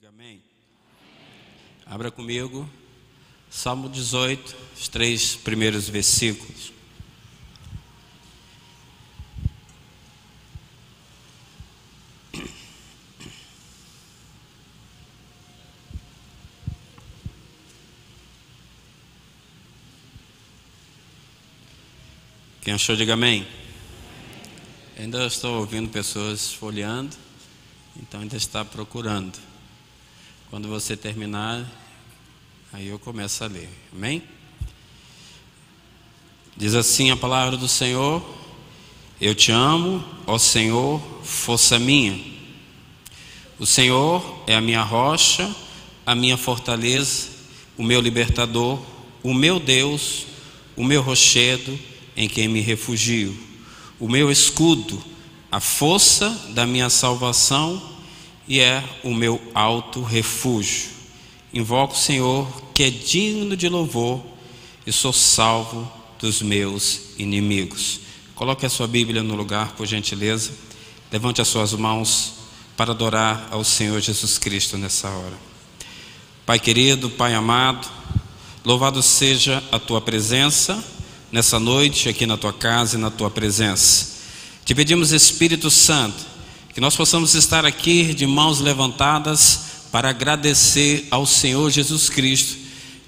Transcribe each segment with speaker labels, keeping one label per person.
Speaker 1: Diga amém. Abra comigo, Salmo 18, os 3 primeiros versículos. Quem achou, diga amém. Ainda estou ouvindo pessoas folheando, então ainda está procurando. Quando você terminar, aí eu começo a ler. Amém? Diz assim a palavra do Senhor: eu te amo, ó Senhor, força minha. O Senhor é a minha rocha, a minha fortaleza, o meu libertador, o meu Deus, o meu rochedo em quem me refugio, o meu escudo, a força da minha salvação e é o meu alto refúgio. Invoco o Senhor, que é digno de louvor, e sou salvo dos meus inimigos. Coloque a sua Bíblia no lugar, por gentileza. Levante as suas mãos para adorar ao Senhor Jesus Cristo nessa hora. Pai querido, Pai amado, louvado seja a tua presença nessa noite aqui na tua casa e na tua presença. Te pedimos, Espírito Santo, que nós possamos estar aqui de mãos levantadas para agradecer ao Senhor Jesus Cristo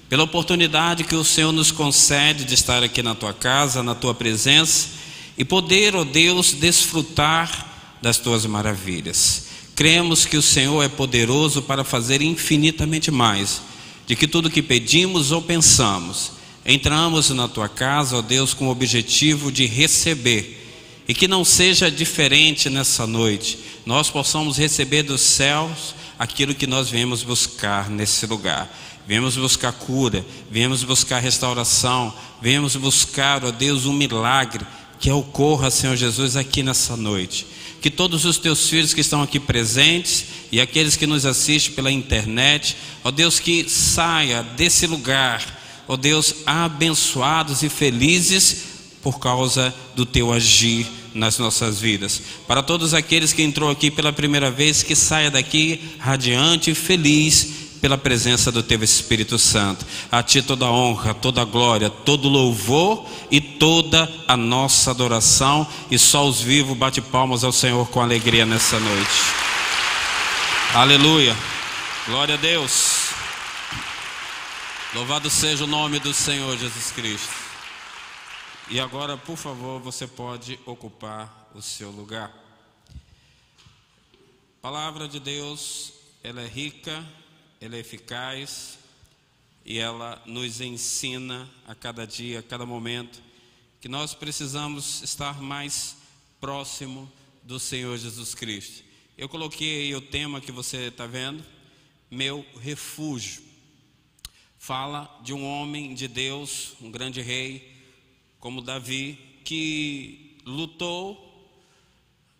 Speaker 1: pela oportunidade que o Senhor nos concede de estar aqui na tua casa, na tua presença e poder, ó Deus, desfrutar das tuas maravilhas. Cremos que o Senhor é poderoso para fazer infinitamente mais de que tudo que pedimos ou pensamos. Entramos na tua casa, ó Deus, com o objetivo de receber. E que não seja diferente nessa noite. Nós possamos receber dos céus aquilo que nós viemos buscar nesse lugar. Viemos buscar cura, viemos buscar restauração, viemos buscar, ó Deus, um milagre que ocorra, Senhor Jesus, aqui nessa noite. Que todos os teus filhos que estão aqui presentes e aqueles que nos assistem pela internet, ó Deus, que saia desse lugar, ó Deus, abençoados e felizes por causa do teu agir nas nossas vidas. Para todos aqueles que entrou aqui pela primeira vez, que saia daqui radiante e feliz pela presença do teu Espírito Santo. A ti toda a honra, toda a glória, todo o louvor e toda a nossa adoração. E só os vivos bate palmas ao Senhor com alegria nessa noite. Aleluia, glória a Deus. Louvado seja o nome do Senhor Jesus Cristo. E agora, por favor, você pode ocupar o seu lugar. A palavra de Deus, ela é rica, ela é eficaz e ela nos ensina a cada dia, a cada momento, que nós precisamos estar mais próximo do Senhor Jesus Cristo. Eu coloquei aí o tema que você está vendo, meu refúgio. Fala de um homem de Deus, um grande rei, como Davi, que lutou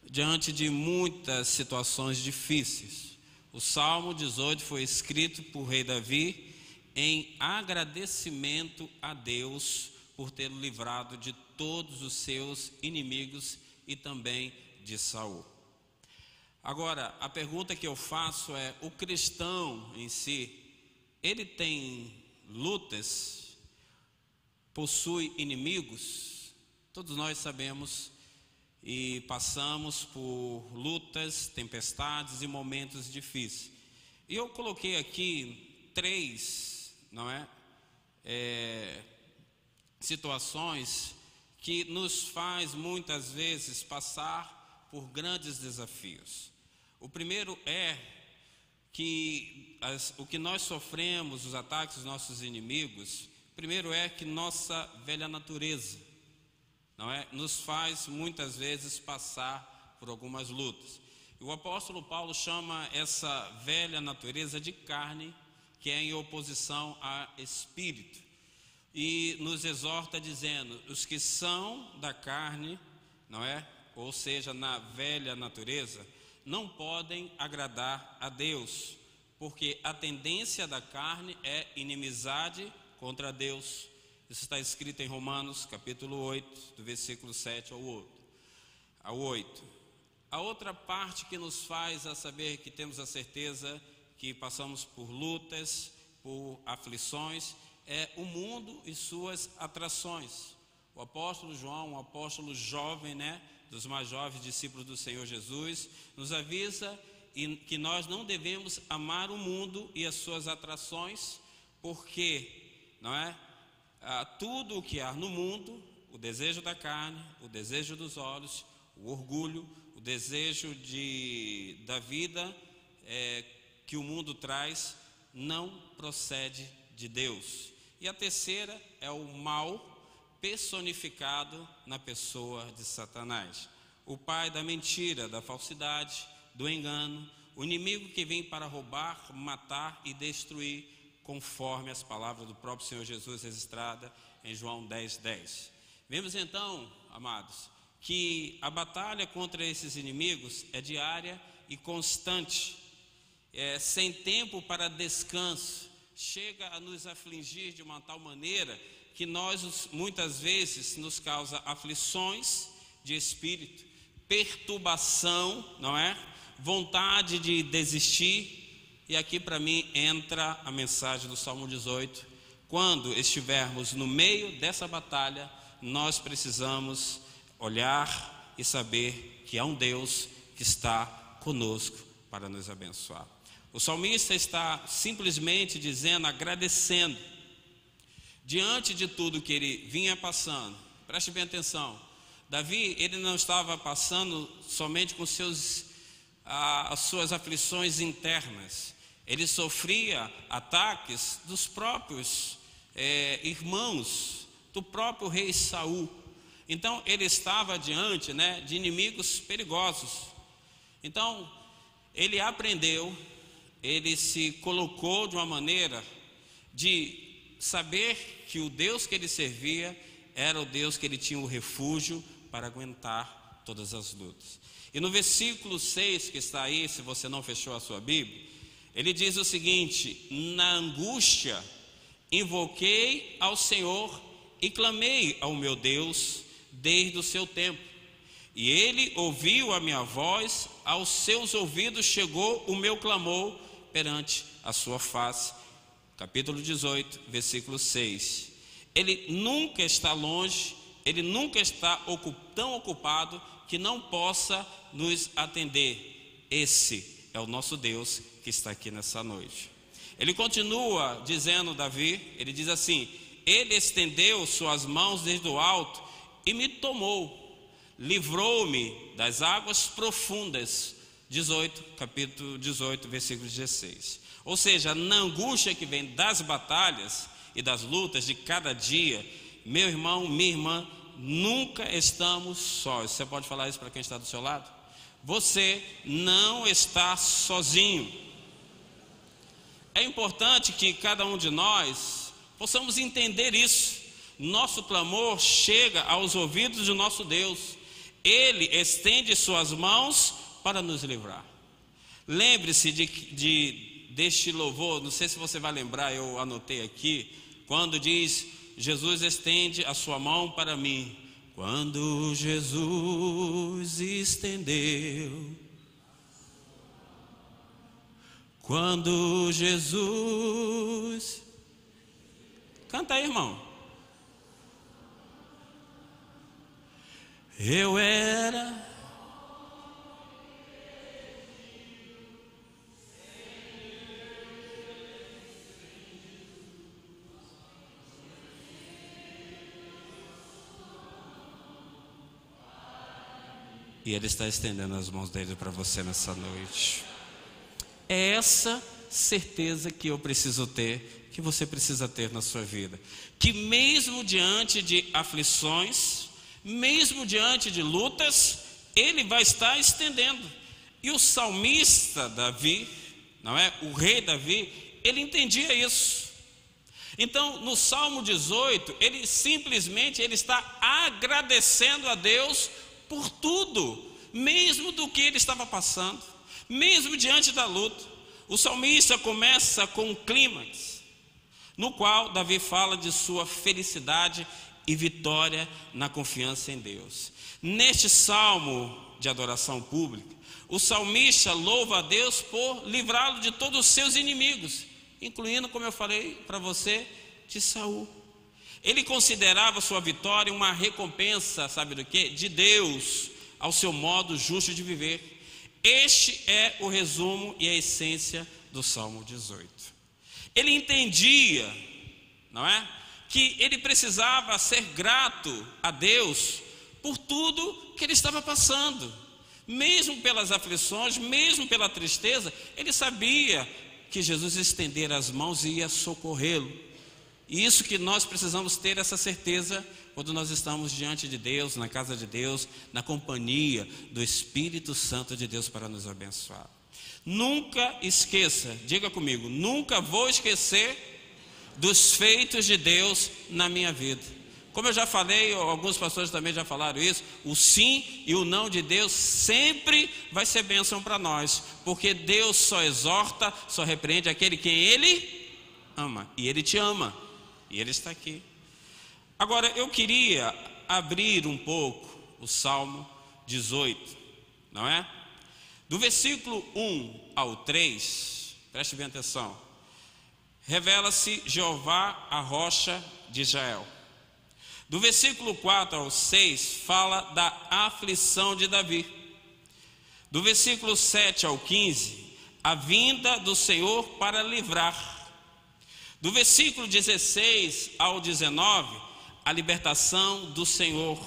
Speaker 1: diante de muitas situações difíceis. O Salmo 18 foi escrito por rei Davi em agradecimento a Deus por ter livrado de todos os seus inimigos e também de Saul. Agora, a pergunta que eu faço é: o cristão em si, ele tem lutas? Possui inimigos? Todos nós sabemos e passamos por lutas, tempestades e momentos difíceis. E eu coloquei aqui 3, situações que nos faz muitas vezes passar por grandes desafios. O primeiro é que o que nós sofremos, os ataques dos nossos inimigos, primeiro é que nossa velha natureza, nos faz muitas vezes passar por algumas lutas. E o apóstolo Paulo chama essa velha natureza de carne, que é em oposição a espírito. E nos exorta dizendo: os que são da carne, ou seja, na velha natureza, não podem agradar a Deus, porque a tendência da carne é inimizade contra Deus. Isso está escrito em Romanos capítulo 8, do versículo 7 ao 8. A outra parte que nos faz a saber que temos a certeza que passamos por lutas, por aflições, é o mundo e suas atrações. O apóstolo João, um apóstolo jovem, dos mais jovens discípulos do Senhor Jesus, nos avisa que nós não devemos amar o mundo e as suas atrações, porque tudo o que há no mundo, o desejo da carne, o desejo dos olhos, o orgulho, o desejo da vida que o mundo traz, não procede de Deus. E a terceira é o mal personificado na pessoa de Satanás, o pai da mentira, da falsidade, do engano, o inimigo que vem para roubar, matar e destruir, conforme as palavras do próprio Senhor Jesus registrada em João 10:10. Vemos então, amados, que a batalha contra esses inimigos é diária e constante, sem tempo para descanso, chega a nos afligir de uma tal maneira que nós muitas vezes nos causa aflições de espírito, perturbação, vontade de desistir. E aqui para mim entra a mensagem do Salmo 18. Quando estivermos no meio dessa batalha, nós precisamos olhar e saber que há um Deus que está conosco para nos abençoar. O salmista está simplesmente dizendo, agradecendo, diante de tudo que ele vinha passando. Preste bem atenção, Davi, ele não estava passando somente com as suas aflições internas, ele sofria ataques dos próprios irmãos, do próprio rei Saul. Então ele estava diante de inimigos perigosos. Então ele aprendeu, ele se colocou de uma maneira de saber que o Deus que ele servia era o Deus que ele tinha o refúgio para aguentar todas as lutas. E no versículo 6 que está aí, se você não fechou a sua Bíblia, ele diz o seguinte: na angústia invoquei ao Senhor e clamei ao meu Deus desde o seu tempo, e ele ouviu a minha voz, aos seus ouvidos chegou o meu clamor perante a sua face. Capítulo 18, versículo 6. Ele nunca está longe, ele nunca está tão ocupado que não possa nos atender. Esse é o nosso Deus que está aqui nessa noite. Ele continua dizendo, Davi, ele diz assim: ele estendeu suas mãos desde o alto e me tomou, livrou-me das águas profundas. Capítulo 18, versículo 16. Ou seja, na angústia que vem das batalhas e das lutas de cada dia, meu irmão, minha irmã, nunca estamos sós. Você pode falar isso para quem está do seu lado? Você não está sozinho. É importante que cada um de nós possamos entender isso. Nosso clamor chega aos ouvidos do nosso Deus. Ele estende suas mãos para nos livrar. Lembre-se deste louvor, não sei se você vai lembrar, eu anotei aqui, quando diz: Jesus estende a sua mão para mim. Quando Jesus estendeu, quando Jesus... Canta aí, irmão. Eu era... E Ele está estendendo as mãos dele para você nessa noite. É essa certeza que eu preciso ter, que você precisa ter na sua vida. Que mesmo diante de aflições, mesmo diante de lutas, Ele vai estar estendendo. E o salmista Davi, o rei Davi, ele entendia isso. Então, no Salmo 18, ele está agradecendo a Deus por tudo, mesmo do que ele estava passando, mesmo diante da luta. O salmista começa com um clímax, no qual Davi fala de sua felicidade e vitória na confiança em Deus. Neste salmo de adoração pública, o salmista louva a Deus por livrá-lo de todos os seus inimigos, incluindo, como eu falei para você, de Saul. Ele considerava sua vitória uma recompensa, sabe do quê? De Deus, ao seu modo justo de viver. Este é o resumo e a essência do Salmo 18. Ele entendia, não é? Que ele precisava ser grato a Deus por tudo que ele estava passando. Mesmo pelas aflições, mesmo pela tristeza, ele sabia que Jesus estendera as mãos e ia socorrê-lo. E isso que nós precisamos ter essa certeza quando nós estamos diante de Deus, na casa de Deus, na companhia do Espírito Santo de Deus para nos abençoar. Nunca esqueça, diga comigo, nunca vou esquecer dos feitos de Deus na minha vida. Como eu já falei, alguns pastores também já falaram isso, o sim e o não de Deus sempre vai ser bênção para nós, porque Deus só exorta, só repreende aquele quem Ele ama, e Ele te ama, e Ele está aqui. Agora eu queria abrir um pouco o Salmo 18, não é? Do versículo 1 ao 3, preste bem atenção. Revela-se Jeová a rocha de Israel. Do versículo 4 ao 6 fala da aflição de Davi. Do versículo 7 ao 15, a vinda do Senhor para livrar. Do versículo 16 ao 19, a libertação do Senhor.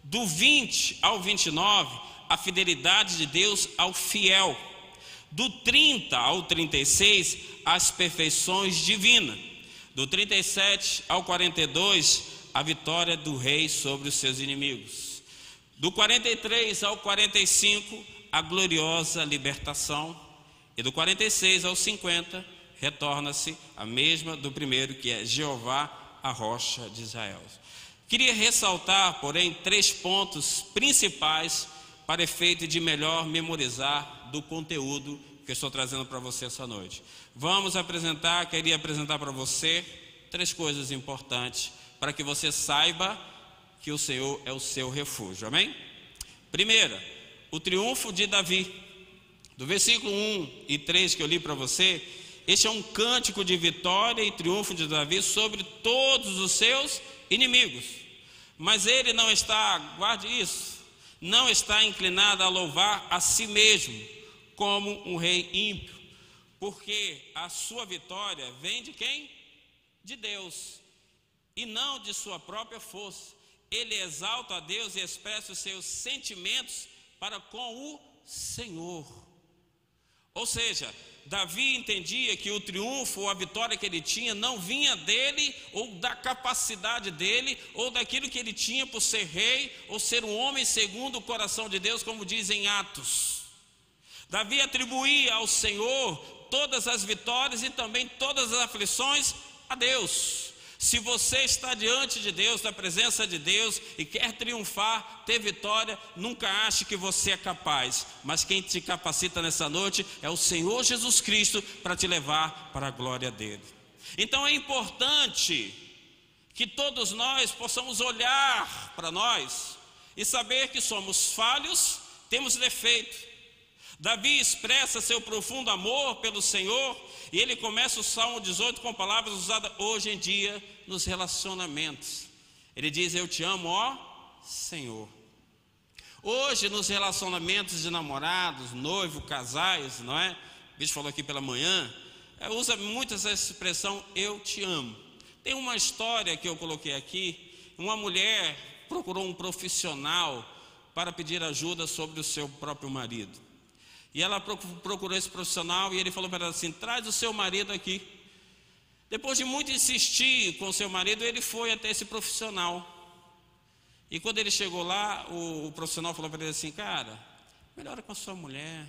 Speaker 1: Do 20 ao 29, a fidelidade de Deus ao fiel. Do 30 ao 36, as perfeições divinas. Do 37 ao 42, a vitória do rei sobre os seus inimigos. Do 43 ao 45, a gloriosa libertação. E do 46 ao 50, retorna-se a mesma do primeiro, que é Jeová, a rocha de Israel. Queria ressaltar, porém, 3 pontos principais para efeito de melhor memorizar do conteúdo que eu estou trazendo para você essa noite. Queria apresentar para você 3 coisas importantes para que você saiba que o Senhor é o seu refúgio, amém? Primeira, o triunfo de Davi. Do versículo 1 e 3 que eu li para você, este é um cântico de vitória e triunfo de Davi sobre todos os seus inimigos. Mas ele não está, guarde isso, não está inclinado a louvar a si mesmo como um rei ímpio, porque a sua vitória vem de quem? De Deus, e não de sua própria força. Ele exalta a Deus e expressa os seus sentimentos para com o Senhor. Ou seja, Davi entendia que o triunfo ou a vitória que ele tinha não vinha dele, ou da capacidade dele, ou daquilo que ele tinha por ser rei, ou ser um homem segundo o coração de Deus, como diz em Atos. Davi atribuía ao Senhor todas as vitórias e também todas as aflições a Deus. Se você está diante de Deus, na presença de Deus, e quer triunfar, ter vitória, nunca ache que você é capaz, mas quem te capacita nessa noite é o Senhor Jesus Cristo para te levar para a glória dele. Então é importante que todos nós possamos olhar para nós e saber que somos falhos, temos defeito. Davi expressa seu profundo amor pelo Senhor, e ele começa o Salmo 18 com palavras usadas hoje em dia nos relacionamentos. Ele diz: eu te amo, ó Senhor. Hoje nos relacionamentos de namorados, noivo, casais, não é? O bicho falou aqui pela manhã, usa muito essa expressão, eu te amo. Tem uma história que eu coloquei aqui. Uma mulher procurou um profissional para pedir ajuda sobre o seu próprio marido. E ela procurou esse profissional e ele falou para ela assim: traz o seu marido aqui. Depois de muito insistir com o seu marido, ele foi até esse profissional. E quando ele chegou lá, o profissional falou para ele assim: cara, melhora com a sua mulher,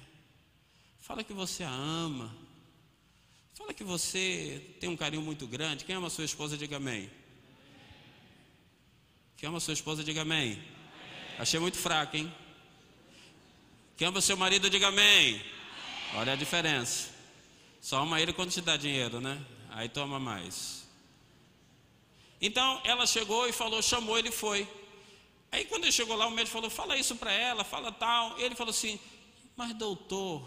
Speaker 1: fala que você a ama, fala que você tem um carinho muito grande. Quem ama a sua esposa, diga amém. Quem ama a sua esposa, diga amém. Achei muito fraco, hein? Quem ama seu marido, diga amém. Olha a diferença. Só ama ele quando te dá dinheiro, né? Aí toma mais. Então ela chegou e falou, chamou, ele foi. Aí quando ele chegou lá, o médico falou, fala isso para ela, fala tal. Ele falou assim, mas doutor,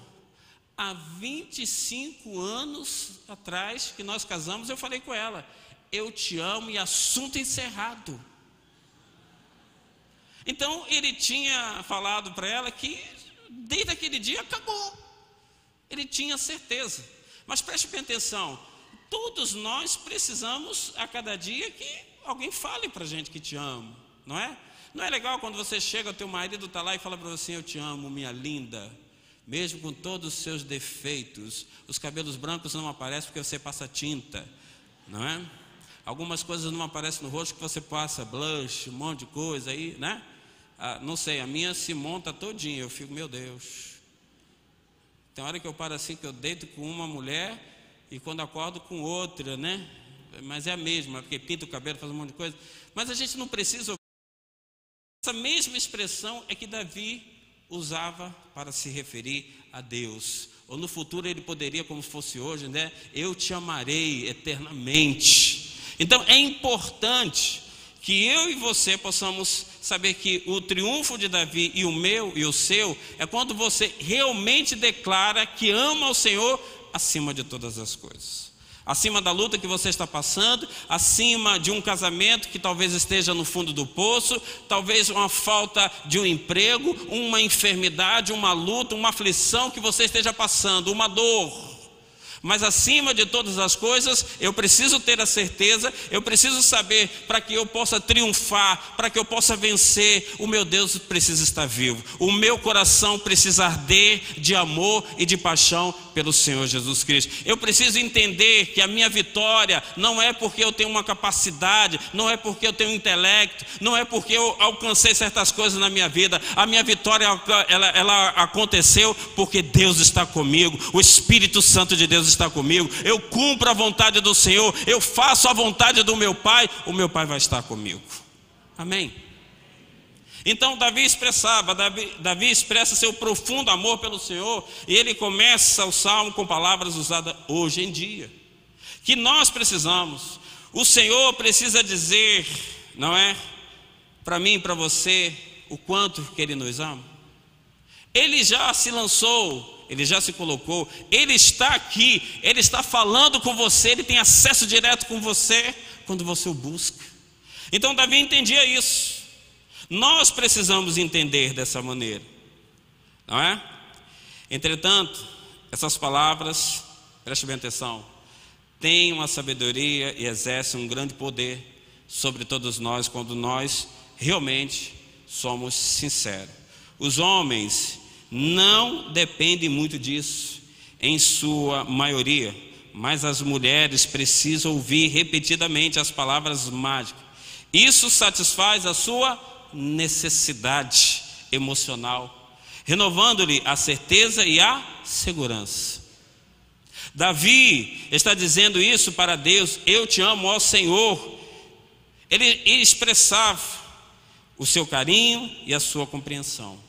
Speaker 1: há 25 anos atrás que nós casamos, eu falei com ela, eu te amo, e assunto encerrado. Então ele tinha falado para ela que desde aquele dia acabou. Ele tinha certeza. Mas preste bem atenção, todos nós precisamos a cada dia que alguém fale para a gente que te amo, não é? Não é legal quando você chega, o teu marido está lá e fala para você, eu te amo, minha linda, mesmo com todos os seus defeitos. Os cabelos brancos não aparecem porque você passa tinta, não é? Algumas coisas não aparecem no rosto que você passa blush, um monte de coisa aí, né? Não sei, a minha se monta todinha, eu fico, meu Deus. Tem hora que eu paro assim, que eu deito com uma mulher e quando acordo com outra, né? Mas é a mesma, porque pinta o cabelo, faz um monte de coisa. Mas a gente não precisa. Essa mesma expressão é que Davi usava para se referir a Deus. Ou no futuro ele poderia, como se fosse hoje, né? Eu te amarei eternamente. Então é importante que eu e você possamos saber que o triunfo de Davi e o meu e o seu é quando você realmente declara que ama o Senhor acima de todas as coisas. Acima da luta que você está passando, acima de um casamento que talvez esteja no fundo do poço, talvez uma falta de um emprego, uma enfermidade, uma luta, uma aflição que você esteja passando, uma dor. Mas acima de todas as coisas, eu preciso ter a certeza, eu preciso saber, para que eu possa triunfar, para que eu possa vencer, o meu Deus precisa estar vivo. O meu coração precisa arder de amor e de paixão pelo Senhor Jesus Cristo. Eu preciso entender que a minha vitória não é porque eu tenho uma capacidade, não é porque eu tenho um intelecto, não é porque eu alcancei certas coisas na minha vida. A minha vitória, ela aconteceu porque Deus está comigo, o Espírito Santo de Deus está comigo, eu cumpro a vontade do Senhor, eu faço a vontade do meu Pai, o meu Pai vai estar comigo. Amém? Então Davi expressa seu profundo amor pelo Senhor, e ele começa o salmo com palavras usadas hoje em dia, que nós precisamos. O Senhor precisa dizer, não é? Para mim e para você, o quanto que Ele nos ama. Ele já se lançou, Ele já se colocou, Ele está aqui, Ele está falando com você, Ele tem acesso direto com você quando você o busca. Então Davi entendia isso. Nós precisamos entender dessa maneira, não é? Entretanto, essas palavras, preste bem atenção, têm uma sabedoria e exercem um grande poder sobre todos nós quando nós realmente somos sinceros. Os homens não dependem muito disso, em sua maioria, mas as mulheres precisam ouvir repetidamente as palavras mágicas. Isso satisfaz a sua necessidade emocional, renovando-lhe a certeza e a segurança. Davi está dizendo isso para Deus, eu te amo, ó Senhor. Ele expressava o seu carinho e a sua compreensão.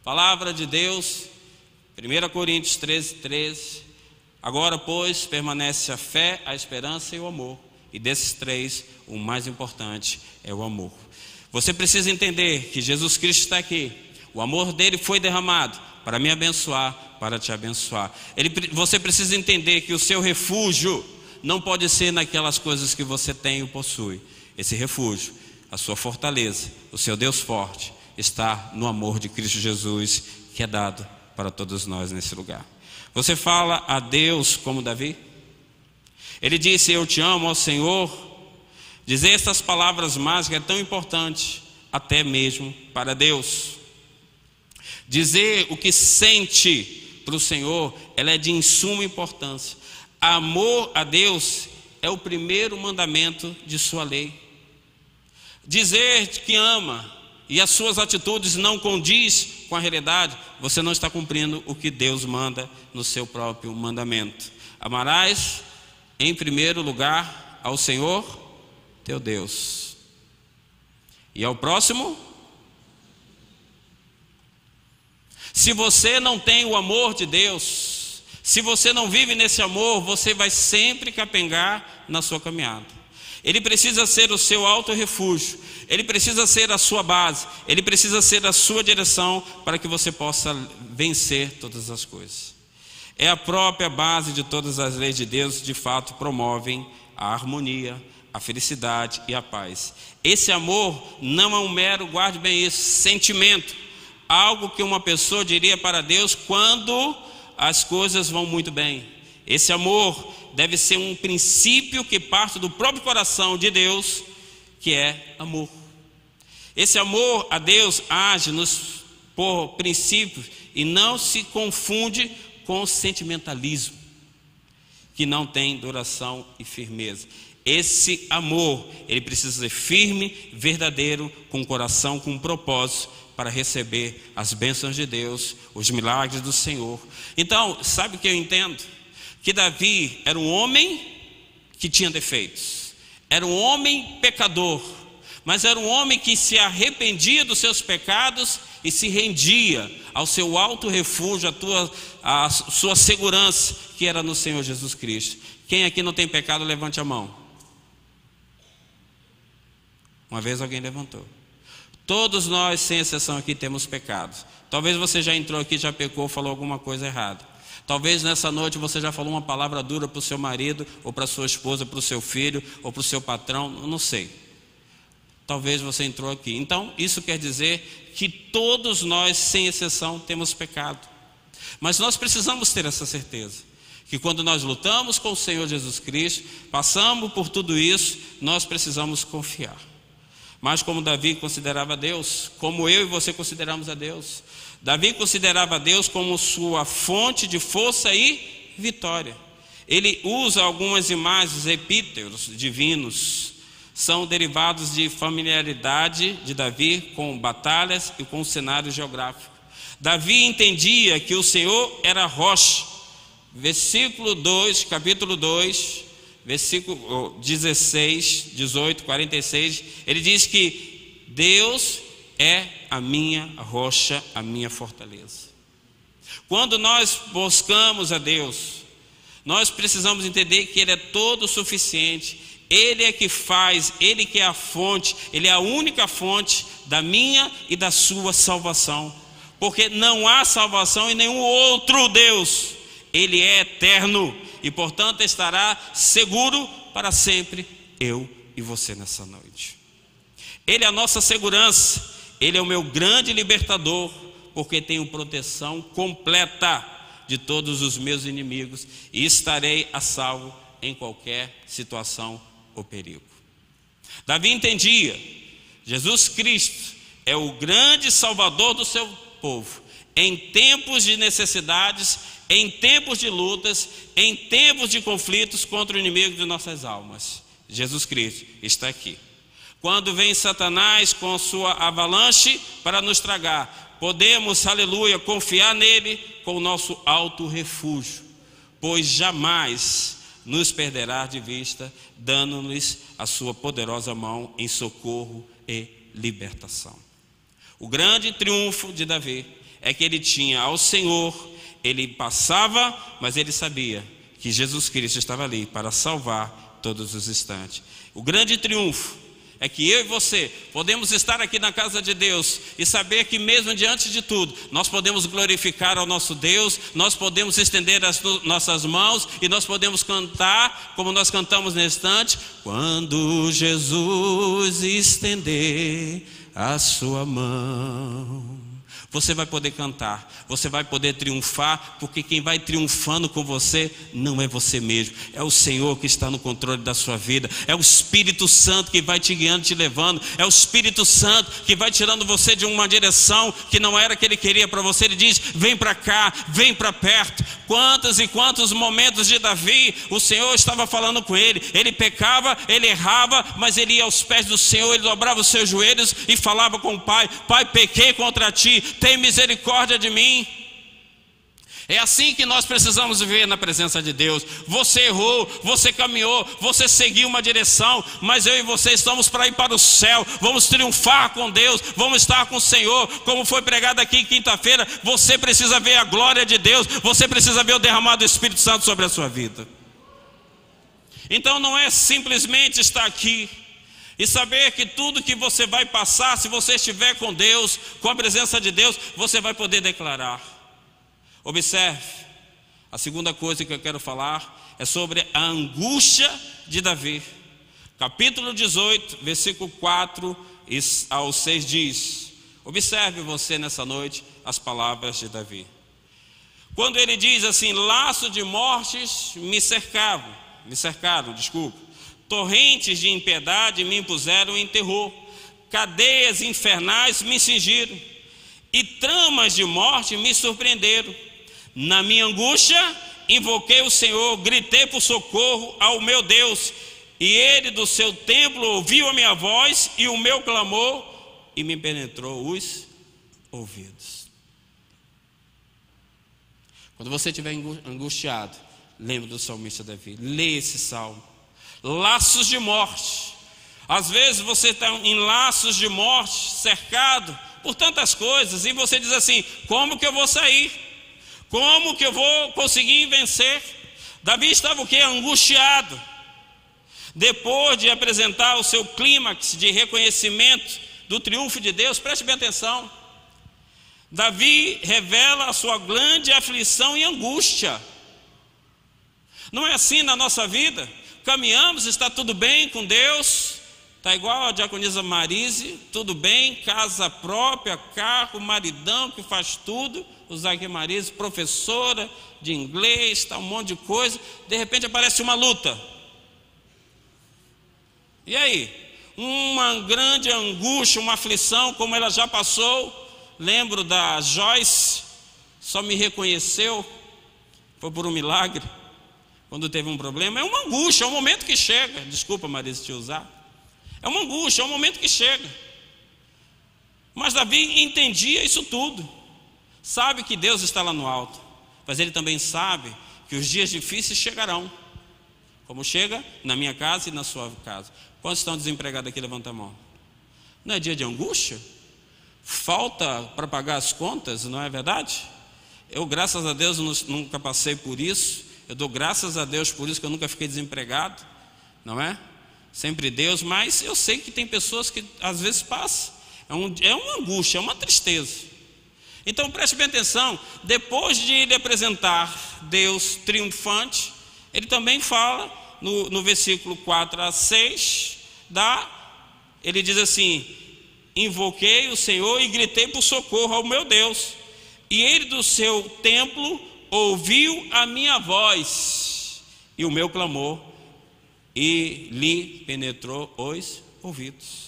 Speaker 1: Palavra de Deus, 1 Coríntios 13:13. Agora, pois, permanece a fé, a esperança e o amor. E desses três, o mais importante é o amor. Você precisa entender que Jesus Cristo está aqui. O amor dele foi derramado para me abençoar, para te abençoar. Você precisa entender que o seu refúgio não pode ser naquelas coisas que você tem ou possui. Esse refúgio, a sua fortaleza, o seu Deus forte, está no amor de Cristo Jesus, que é dado para todos nós nesse lugar. Você fala a Deus como Davi? Ele disse, eu te amo, ó Senhor. Dizer essas palavras mágicas é tão importante, até mesmo para Deus. Dizer o que sente para o Senhor, ela é de suma importância. Amor a Deus é o primeiro mandamento de sua lei. Dizer que ama e as suas atitudes não condiz com a realidade, você não está cumprindo o que Deus manda no seu próprio mandamento. Amarás em primeiro lugar ao Senhor teu Deus, e ao próximo. Se você não tem o amor de Deus, se você não vive nesse amor, você vai sempre capengar na sua caminhada. ele precisa ser o seu alto refúgio, ele precisa ser a sua base, ele precisa ser a sua direção para que você possa vencer todas as coisas. É a própria base de todas as leis de Deus, de fato promovem a harmonia, a felicidade e a paz. Esse amor não é um mero, guarde bem isso, sentimento, algo que uma pessoa diria para Deus quando as coisas vão muito bem. Esse amor deve ser um princípio que parte do próprio coração de Deus, que é amor. Esse amor a Deus age por princípios e não se confunde com o sentimentalismo, que não tem duração e firmeza. Esse amor, ele precisa ser firme, verdadeiro, com coração, com propósito, para receber as bênçãos de Deus, os milagres do Senhor. Então, sabe o que eu entendo? Que Davi era um homem que tinha defeitos, era um homem pecador, mas era um homem que se arrependia dos seus pecados e se rendia ao seu alto refúgio, a sua segurança, que era no Senhor Jesus Cristo. Quem aqui não tem pecado, levante a mão. Uma vez alguém levantou. Todos nós, sem exceção aqui, temos pecados. Talvez você já entrou aqui, já pecou, falou alguma coisa errada. Talvez nessa noite você já falou uma palavra dura para o seu marido, ou para a sua esposa, para o seu filho, ou para o seu patrão, não sei. Talvez você entrou aqui. Então, isso quer dizer que todos nós, sem exceção, temos pecado. Mas nós precisamos ter essa certeza, que quando nós lutamos com o Senhor Jesus Cristo, passamos por tudo isso, nós precisamos confiar. Mas como Davi considerava Deus, como eu e você consideramos a Deus, Davi considerava Deus como sua fonte de força e vitória. Ele usa algumas imagens, epítetos divinos, são derivados de familiaridade de Davi com batalhas e com o cenário geográfico. Davi entendia que o Senhor era rocha. Versículo 2, capítulo 2, versículo 16, 18, 46, ele diz que Deus é a minha rocha, a minha fortaleza. Quando nós buscamos a Deus, nós precisamos entender que Ele é todo suficiente. Ele é que faz, Ele que é a fonte, Ele é a única fonte da minha e da sua salvação. Porque não há salvação em nenhum outro Deus. Ele é eterno e, portanto, estará seguro para sempre, eu e você nessa noite. Ele é a nossa segurança, Ele é o meu grande libertador, porque tenho proteção completa de todos os meus inimigos e estarei a salvo em qualquer situação ou perigo. Davi entendia, Jesus Cristo é o grande salvador do seu povo, em tempos de necessidades, em tempos de lutas, em tempos de conflitos contra o inimigo de nossas almas. Jesus Cristo está aqui. Quando vem Satanás com sua avalanche para nos tragar, podemos, aleluia, confiar nele com o nosso alto refúgio, pois jamais nos perderá de vista, dando-nos a sua poderosa mão em socorro e libertação. O grande triunfo de Davi é que ele tinha ao Senhor, ele passava, mas ele sabia que Jesus Cristo estava ali para salvar todos os instantes. O grande triunfo é que eu e você podemos estar aqui na casa de Deus e saber que mesmo diante de tudo, nós podemos glorificar ao nosso Deus, nós podemos estender as nossas mãos e nós podemos cantar como nós cantamos nesse instante: quando Jesus estender a sua mão. Você vai poder cantar, você vai poder triunfar, porque quem vai triunfando com você não é você mesmo, é o Senhor que está no controle da sua vida, é o Espírito Santo que vai te guiando, te levando, é o Espírito Santo que vai tirando você de uma direção que não era que Ele queria para você. Ele diz: vem para cá, vem para perto. Quantos e quantos momentos de Davi o Senhor estava falando com ele, ele pecava, ele errava, mas ele ia aos pés do Senhor, ele dobrava os seus joelhos e falava com o Pai: Pai, pequei contra ti, tem misericórdia de mim. É assim que nós precisamos viver na presença de Deus. Você errou, você caminhou, você seguiu uma direção, mas eu e você estamos para ir para o céu. Vamos triunfar com Deus, vamos estar com o Senhor. Como foi pregado aqui quinta-feira, você precisa ver a glória de Deus, você precisa ver o derramado do Espírito Santo sobre a sua vida. Então não é simplesmente estar aqui e saber que tudo que você vai passar, se você estiver com Deus, com a presença de Deus, você vai poder declarar. Observe, a segunda coisa que eu quero falar é sobre a angústia de Davi. Capítulo 18, versículo 4 ao 6 diz: observe você nessa noite as palavras de Davi. Quando ele diz assim: laço de mortes me cercaram, torrentes de impiedade me impuseram em terror, cadeias infernais me cingiram, e tramas de morte me surpreenderam. Na minha angústia, invoquei o Senhor, gritei por socorro ao meu Deus, e ele do seu templo ouviu a minha voz e o meu clamor, e me penetrou os ouvidos. Quando você estiver angustiado, lembre do salmista Davi, lê esse salmo. Laços de morte. Às vezes você está em laços de morte, cercado por tantas coisas, e você diz assim: como que eu vou sair? Como que eu vou conseguir vencer? Davi estava o quê? Angustiado. Depois de apresentar o seu clímax de reconhecimento do triunfo de Deus, preste bem atenção, Davi revela a sua grande aflição e angústia. Não é assim na nossa vida? Caminhamos, está tudo bem com Deus, está igual a diaconisa Marise, tudo bem, casa própria, carro, maridão que faz tudo, usar aqui Marise, professora de inglês, está um monte de coisa, de repente aparece uma luta. E aí? Uma grande angústia, uma aflição, como ela já passou. Lembro da Joyce, só me reconheceu, foi por um milagre, quando teve um problema. É uma angústia, é um momento que chega. Desculpa, Marisa, te usar. É uma angústia, é um momento que chega. Mas Davi entendia isso tudo. Sabe que Deus está lá no alto, mas ele também sabe que os dias difíceis chegarão, como chega na minha casa e na sua casa. Quantos estão desempregados aqui? Levanta a mão. Não é dia de angústia? Falta para pagar as contas, não é verdade? Eu, graças a Deus, nunca passei por isso. Eu dou graças a Deus por isso, que eu nunca fiquei desempregado, não é? Sempre Deus, mas eu sei que tem pessoas que às vezes passam. É uma angústia, é uma tristeza. Então preste bem atenção, depois de ele apresentar Deus triunfante, ele também fala no versículo 4 a 6, ele diz assim: invoquei o Senhor e gritei por socorro ao meu Deus, e ele do seu templo ouviu a minha voz e o meu clamor, e lhe penetrou os ouvidos.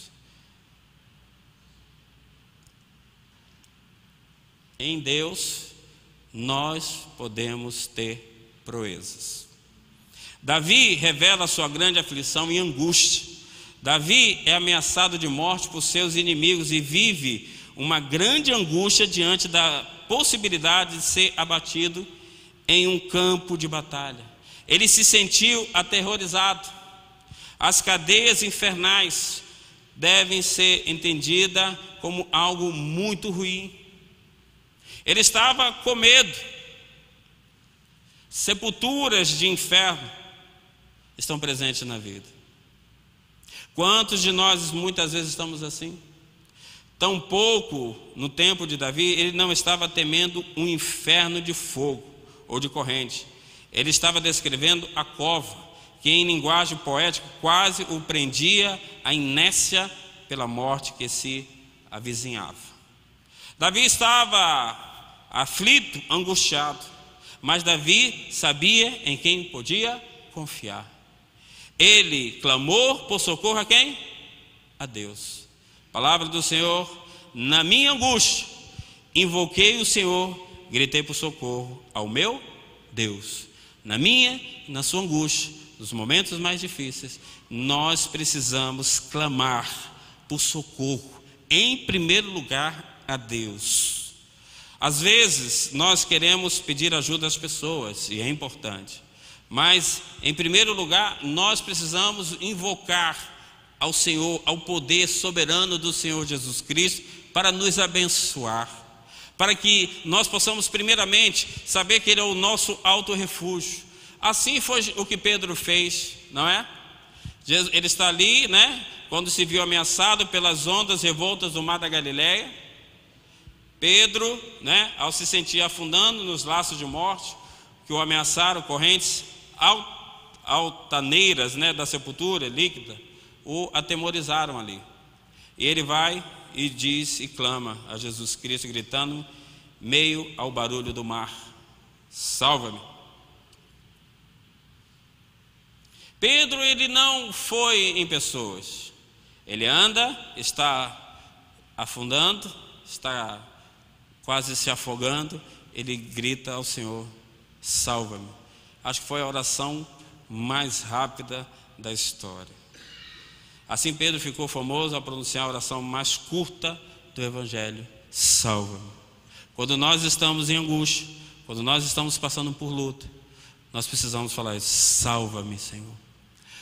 Speaker 1: Em Deus nós podemos ter proezas. Davi revela sua grande aflição e angústia. Davi é ameaçado de morte por seus inimigos e vive uma grande angústia diante da possibilidade de ser abatido em um campo de batalha. Ele se sentiu aterrorizado. As cadeias infernais devem ser entendidas como algo muito ruim. Ele estava com medo. Sepulturas de inferno estão presentes na vida. Quantos de nós muitas vezes estamos assim? Tampouco no tempo de Davi ele não estava temendo um inferno de fogo ou de corrente. Ele estava descrevendo a cova, que em linguagem poética quase o prendia à inércia pela morte que se avizinhava. Davi estava aflito, angustiado, mas Davi sabia em quem podia confiar. Ele clamou por socorro a quem? A Deus. Palavra do Senhor: na minha angústia invoquei o Senhor, gritei por socorro ao meu Deus. Na minha e na sua angústia, nos momentos mais difíceis, nós precisamos clamar por socorro, em primeiro lugar a Deus. Às vezes nós queremos pedir ajuda às pessoas, e é importante, mas em primeiro lugar nós precisamos invocar ao Senhor, ao poder soberano do Senhor Jesus Cristo, para nos abençoar, para que nós possamos primeiramente saber que Ele é o nosso alto refúgio. Assim foi o que Pedro fez. não é? Ele está ali, né? Quando se viu ameaçado pelas ondas revoltas do mar da Galileia. Pedro, né? Ao se sentir afundando nos laços de morte que o ameaçaram, correntes altaneiras, né, da sepultura líquida, o atemorizaram ali. E ele vai e diz e clama a Jesus Cristo, gritando, meio ao barulho do mar: salva-me. Pedro, ele não foi em pessoas. Ele anda, está afundando, está quase se afogando. Ele grita ao Senhor: salva-me. Acho que foi a oração mais rápida da história. Assim Pedro ficou famoso ao pronunciar a oração mais curta do Evangelho: salva-me. Quando nós estamos em angústia, quando nós estamos passando por luta, nós precisamos falar isso: salva-me, Senhor.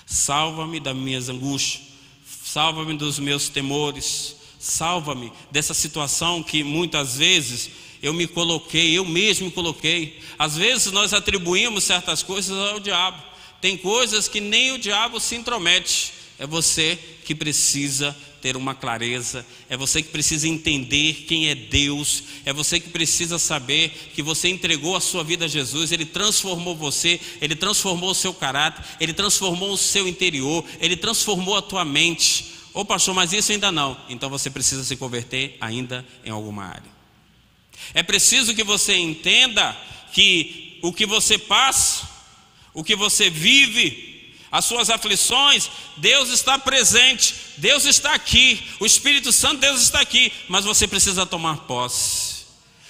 Speaker 1: Salva-me das minhas angústias, salva-me dos meus temores, salva-me dessa situação que muitas vezes eu mesmo me coloquei. Às vezes nós atribuímos certas coisas ao diabo. Tem coisas que nem o diabo se intromete. É você que precisa ter uma clareza, é você que precisa entender quem é Deus, é você que precisa saber que você entregou a sua vida a Jesus. Ele transformou você, Ele transformou o seu caráter, Ele transformou o seu interior, Ele transformou a tua mente. Ô pastor, mas isso ainda não. Então você precisa se converter ainda em alguma área. É preciso que você entenda que o que você passa, o que você vive, as suas aflições, Deus está presente, Deus está aqui, o Espírito Santo, Deus está aqui, mas você precisa tomar posse.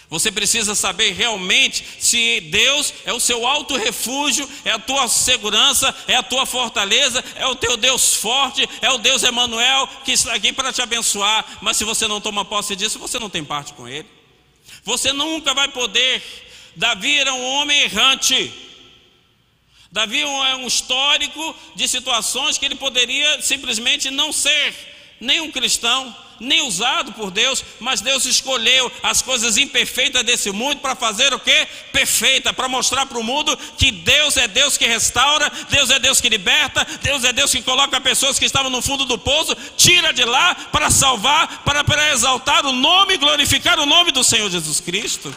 Speaker 1: Você precisa saber realmente se Deus é o seu alto refúgio, é a tua segurança, é a tua fortaleza, é o teu Deus forte, é o Deus Emanuel que está aqui para te abençoar. Mas se você não toma posse disso, você não tem parte com Ele. Você nunca vai poder. Davi era um homem errante. Davi é um histórico de situações que ele poderia simplesmente não ser nem um cristão, nem usado por Deus, mas Deus escolheu as coisas imperfeitas desse mundo para fazer o quê? Perfeita, para mostrar para o mundo que Deus é Deus que restaura, Deus é Deus que liberta, Deus é Deus que coloca pessoas que estavam no fundo do poço, tira de lá para salvar, para exaltar o nome, glorificar o nome do Senhor Jesus Cristo.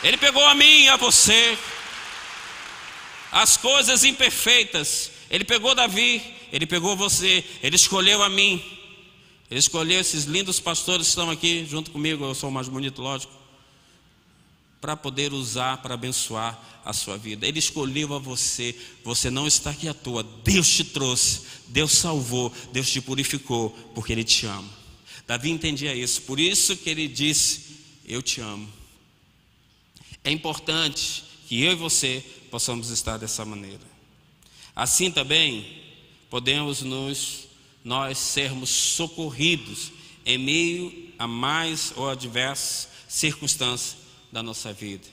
Speaker 1: Ele pegou a mim e a você, as coisas imperfeitas. Ele pegou Davi, ele pegou você, ele escolheu a mim, ele escolheu esses lindos pastores que estão aqui junto comigo, eu sou o mais bonito, lógico, para poder usar, para abençoar a sua vida. Ele escolheu a você, você não está aqui à toa. Deus te trouxe, Deus salvou, Deus te purificou, porque Ele te ama. Davi entendia isso, por isso que ele disse: eu te amo. É importante que eu e você possamos estar dessa maneira. Assim também podemos nós sermos socorridos em meio a mais ou adversas circunstâncias da nossa vida,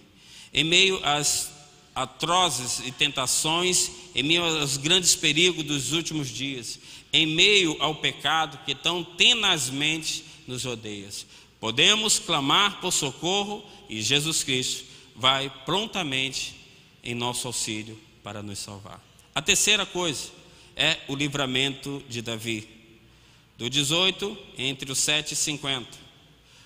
Speaker 1: em meio às atrozes e tentações, em meio aos grandes perigos dos últimos dias, em meio ao pecado que tão tenazmente nos rodeia. Podemos clamar por socorro e Jesus Cristo vai prontamente em nosso auxílio para nos salvar. A terceira coisa é o livramento de Davi. Do 18, entre os 7 e 50.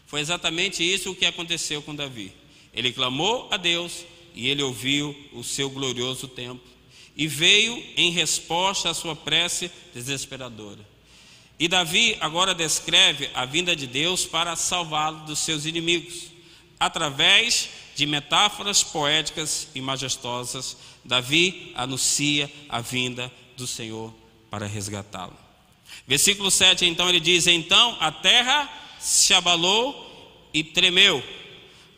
Speaker 1: Foi exatamente isso o que aconteceu com Davi. Ele clamou a Deus e ele ouviu o seu glorioso tempo. E veio em resposta à sua prece desesperadora. E Davi agora descreve a vinda de Deus para salvá-lo dos seus inimigos. Através de metáforas poéticas e majestosas, Davi anuncia a vinda do Senhor para resgatá-lo. Versículo 7, então ele diz: então a terra se abalou e tremeu,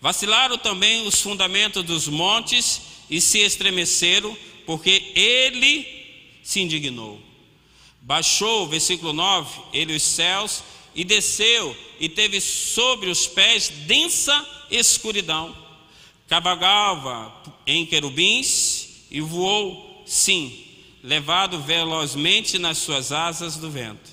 Speaker 1: vacilaram também os fundamentos dos montes e se estremeceram, porque ele se indignou. Baixou, versículo 9, ele os céus e desceu, e teve sobre os pés densa escuridão. Cavalgava em querubins e voou, sim, levado velozmente nas suas asas do vento.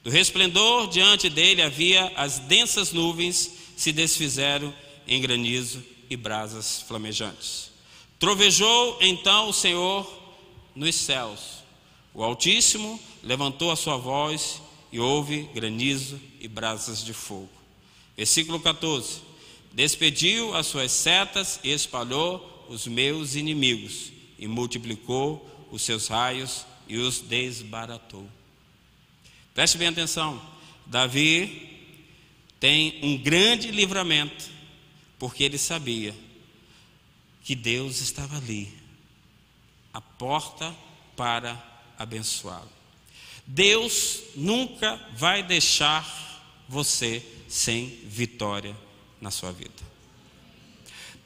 Speaker 1: Do resplendor diante dele havia as densas nuvens, se desfizeram em granizo e brasas flamejantes. Trovejou então o Senhor nos céus. O Altíssimo levantou a sua voz e houve granizo e brasas de fogo. Versículo 14. Despediu as suas setas e espalhou os meus inimigos e multiplicou os seus raios e os desbaratou. Preste bem atenção. Davi tem um grande livramento, porque ele sabia que Deus estava ali, a porta para abençoá-lo. Deus nunca vai deixar você sem vitória na sua vida.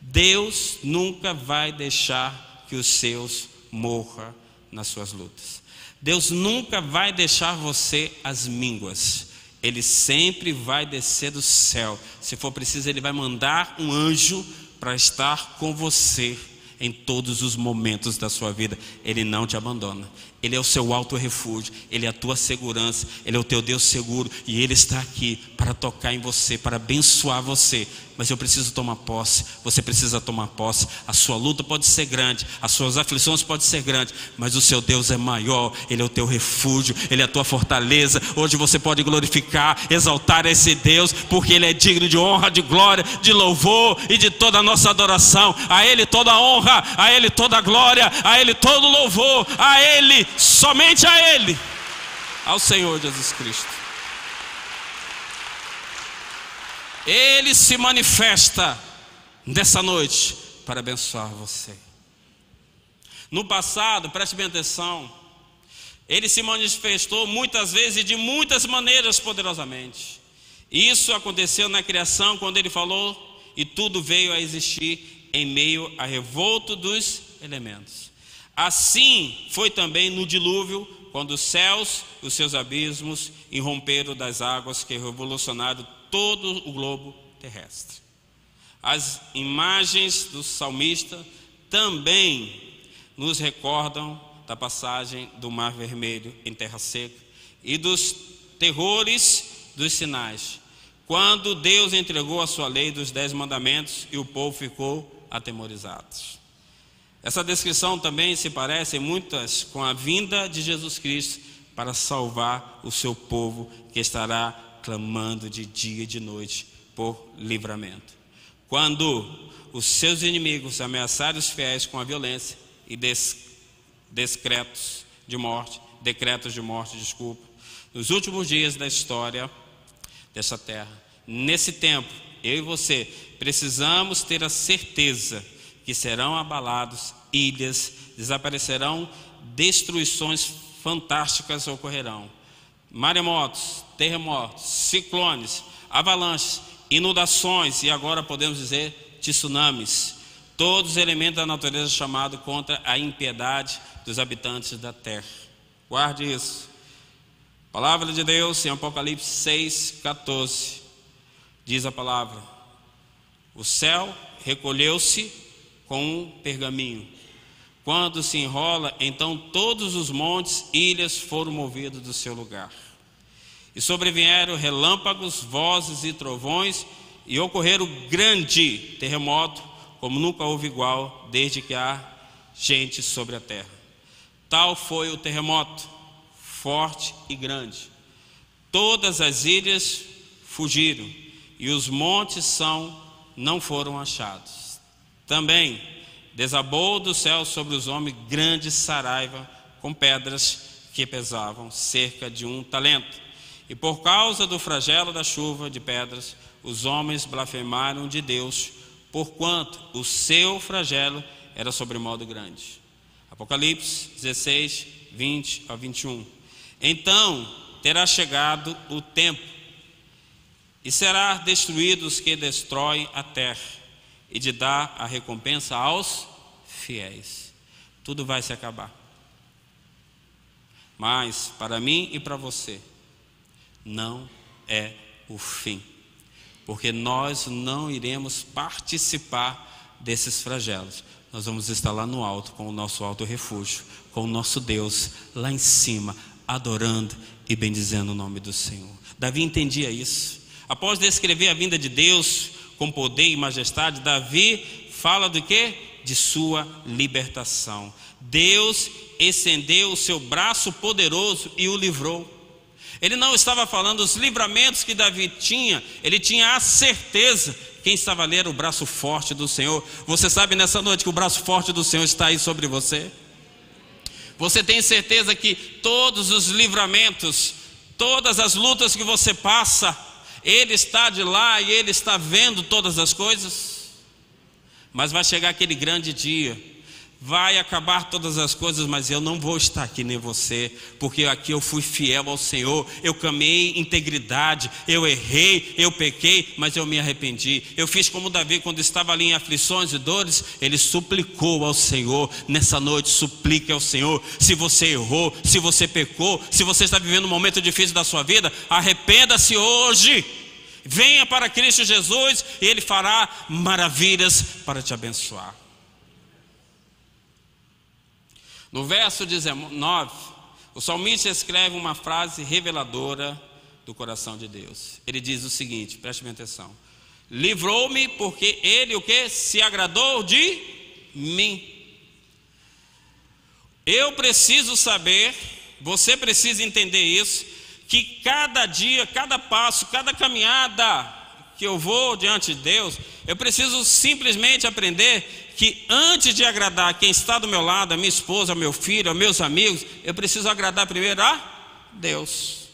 Speaker 1: Deus nunca vai deixar que os seus morram nas suas lutas. Deus nunca vai deixar você às mínguas. Ele sempre vai descer do céu. Se for preciso, Ele vai mandar um anjo para estar com você em todos os momentos da sua vida. Ele não te abandona. Ele é o seu alto refúgio, Ele é a tua segurança, Ele é o teu Deus seguro, e Ele está aqui para tocar em você, para abençoar você. Mas eu preciso tomar posse, você precisa tomar posse. A sua luta pode ser grande, as suas aflições podem ser grandes, mas o seu Deus é maior. Ele é o teu refúgio, Ele é a tua fortaleza. Hoje você pode glorificar, exaltar esse Deus, porque Ele é digno de honra, de glória, de louvor e de toda a nossa adoração. A Ele toda a honra, a Ele toda a glória, a Ele todo o louvor, a Ele, somente a Ele, ao Senhor Jesus Cristo. Ele se manifesta nessa noite para abençoar você. No passado, preste bem atenção, Ele se manifestou muitas vezes e de muitas maneiras poderosamente. Isso aconteceu na criação, quando Ele falou e tudo veio a existir em meio a revolto dos elementos. Assim foi também no dilúvio, quando os céus, os seus abismos, irromperam das águas que revolucionaram todo o globo terrestre. As imagens do salmista também nos recordam da passagem do Mar Vermelho em terra seca e dos terrores dos sinais, quando Deus entregou a sua lei dos 10 mandamentos e o povo ficou atemorizado. Essa descrição também se parece em muitas com a vinda de Jesus Cristo para salvar o seu povo, que estará clamando de dia e de noite por livramento. Quando os seus inimigos ameaçarem os fiéis com a violência e decretos de morte, nos últimos dias da história dessa terra, nesse tempo, eu e você precisamos ter a certeza que serão abalados ilhas, desaparecerão, destruições fantásticas ocorrerão, maremotos, terremotos, ciclones, avalanches, inundações e agora podemos dizer tsunamis, todos os elementos da natureza chamados contra a impiedade dos habitantes da terra. Guarde isso. Palavra de Deus em Apocalipse 6:14 diz a palavra: o céu recolheu-se com um pergaminho. Quando se enrola, então todos os montes e ilhas foram movidos do seu lugar. E sobrevieram relâmpagos, vozes e trovões, e ocorreram grande terremoto, como nunca houve igual, desde que há gente sobre a terra. Tal foi o terremoto, forte e grande. Todas as ilhas fugiram, e os montes não foram achados. Também desabou do céu sobre os homens grande saraiva, com pedras que pesavam cerca de 1 talento. E por causa do flagelo da chuva de pedras, os homens blasfemaram de Deus, porquanto o seu flagelo era sobremodo grande. Apocalipse 16, 20 a 21. Então terá chegado o tempo, e será destruído os que destroem a terra, e de dar a recompensa aos fiéis. Tudo vai se acabar. Mas para mim e para você, não é o fim, porque nós não iremos participar desses flagelos. Nós vamos estar lá no alto, com o nosso alto refúgio, com o nosso Deus lá em cima, adorando e bendizendo o nome do Senhor. Davi entendia isso. Após descrever a vinda de Deus com poder e majestade, Davi fala do quê? De sua libertação. Deus estendeu o seu braço poderoso e o livrou. Ele não estava falando dos livramentos que Davi tinha, ele tinha a certeza. Quem estava ali era o braço forte do Senhor. Você sabe nessa noite que o braço forte do Senhor está aí sobre você? Você tem certeza que todos os livramentos, todas as lutas que você passa, Ele está de lá e Ele está vendo todas as coisas? Mas vai chegar aquele grande dia, vai acabar todas as coisas, mas eu não vou estar aqui nem você, porque aqui eu fui fiel ao Senhor, eu caminhei integridade, eu errei, eu pequei, mas eu me arrependi. Eu fiz como Davi quando estava ali em aflições e dores, ele suplicou ao Senhor. Nessa noite suplique ao Senhor. Se você errou, se você pecou, se você está vivendo um momento difícil da sua vida, arrependa-se hoje. Venha para Cristo Jesus e Ele fará maravilhas para te abençoar. No verso 19, o salmista escreve uma frase reveladora do coração de Deus. Ele diz o seguinte, preste bem atenção: livrou-me porque Ele o que? Se agradou de mim. Eu preciso saber, você precisa entender isso, que cada dia, cada passo, cada caminhada que eu vou diante de Deus, eu preciso simplesmente aprender que antes de agradar quem está do meu lado, a minha esposa, meu filho, meus amigos, eu preciso agradar primeiro a Deus.